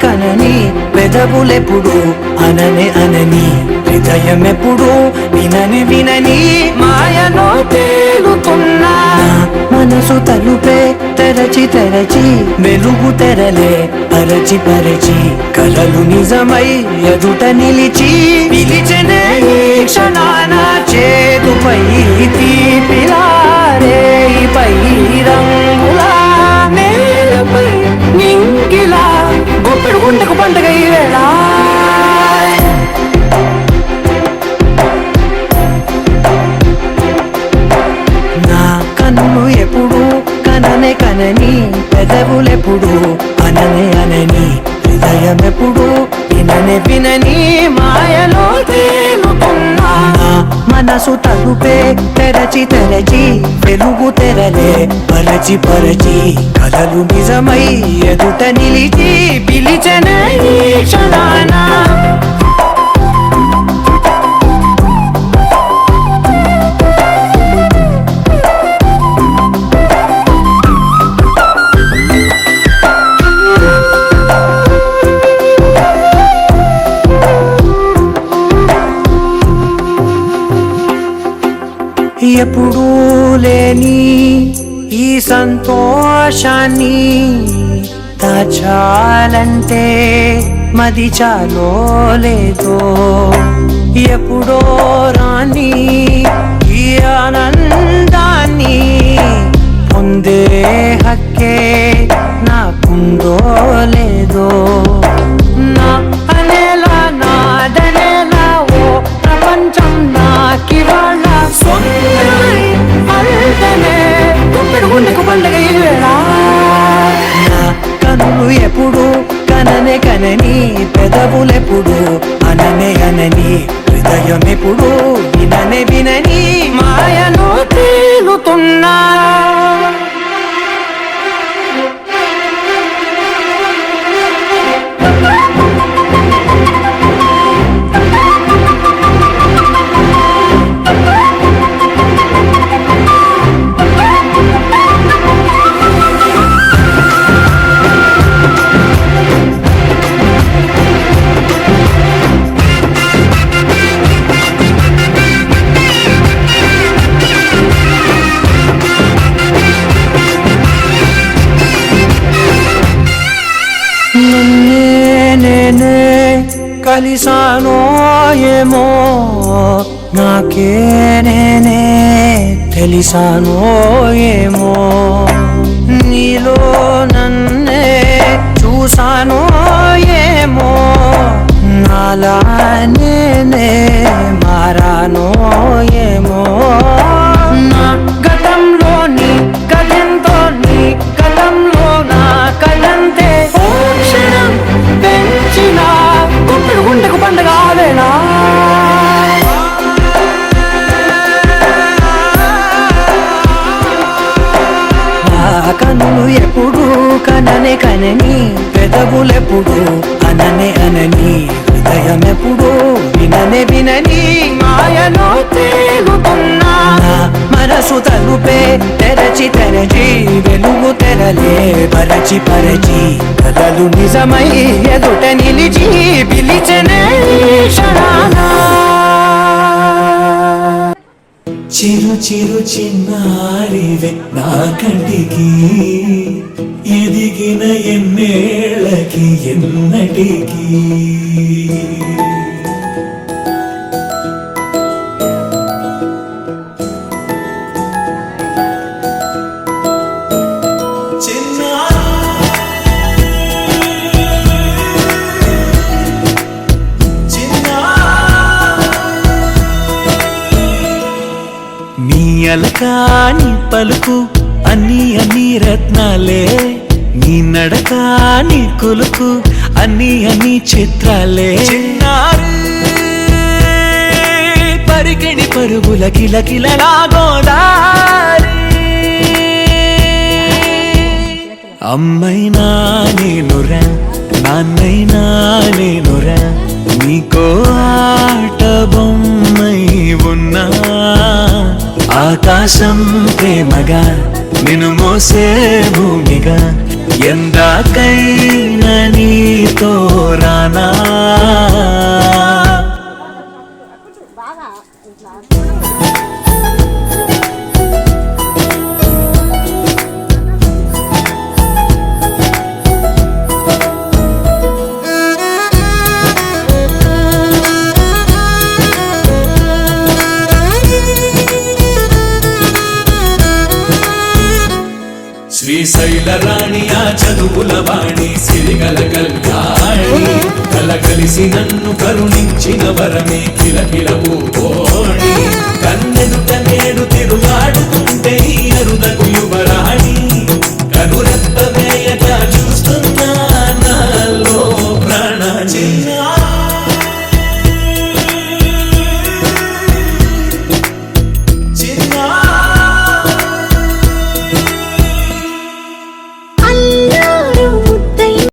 కనని పెదవులెప్పుడు అననే అనని హృదయమెప్పుడు వినని వినని మాయలో తేలుతున్నా మనసు తలుపే తెరచి తెరచి వెలుగు తెరలే పరచి పరచి కలలు నిజమై ఎదుట నిలిచి పిలిచెనే క్షణాన చేతుపై తీపిలారే పై రంగులా నేలపై నింగిలా గొప్పెడు గుండెకు పండుగ ఈ వేళ నా కన్ను ఎప్పుడు కననే కనని పెదవులెప్పుడు అననే అనని హృదయమెప్పుడు విననే వినని మాయలో తేలుతున్నా మనసు తలుపే తెరచి తెరచి వెలుగు తెరలే పరచి పరచి కలలు నిజమై ఎదుట నిలిచి పిలిచెనే క్షణాన ఎప్పుడూ లేని ఈ సంతోషాన్ని దాచాలంటే మది చాలో లేదో ఎప్పుడో రాని ఈ ఆనందాన్ని పొందే హక్కే నాకుందో లేదో నా అనేలా నాదనేలా ఓ ప్రపంచం నాకివాళ్ళ గుండెకు పండుగ ఈ వేళ నా కన్నులు ఎప్పుడు కననే కనని పెదవులెప్పుడు అననే అనని హృదయం ఎప్పుడు విననే వినని మాయను తేలుతున్నా కలిసానో ఏమో నాకే నేనే తెలిసానో ఏమో నీలో నన్నే చూసానో ఏమో నాలా నేనే మారానో ఏమో నా గతంలోని గతంతో నీ గతంలో నా కదంతే క్షణం పెంచిన గుండెకు పండుగ ఆవేళ కన్నులు ఎప్పుడు కననే కనని పెదవులెప్పుడు అననే అనని హృదయం ఎప్పుడు విననే వినని మాయలో తేలుతున్నా మనసు తలుపే తెరచి తెరచి వెలుగు తెరలే పరచి పరచి కలలు నిజమై ఎదుట నిలిచి పిలిచెనే క్షణాన చిరు చిరు చిన్నారివే నా కంటికి ఎదిగిన ఎన్నేళ్ళకి ఎన్నటికి అలకాని పలుకు అన్ని అన్ని రత్నాలే నీ నడకాని కులుకు అన్ని చిత్రాలే చిన్నారు పరికిణి పరుగుల కిలకిలలా గోదారి అమ్మైనా నేనురా నాన్నైనా నేనురా నీకో ఆట బొమ్మై ఉన్నా ఆకాశం ప్రేమగా నిన్ను మోసే భూమిగా ఎందాకైనా నీతో రానా శ్రీశైల రాణియా చదువుల వాణి సిరిగల కల్యాణి కల కలిసి నన్ను కరుణించిన వరమే కిలకిల పూకోణి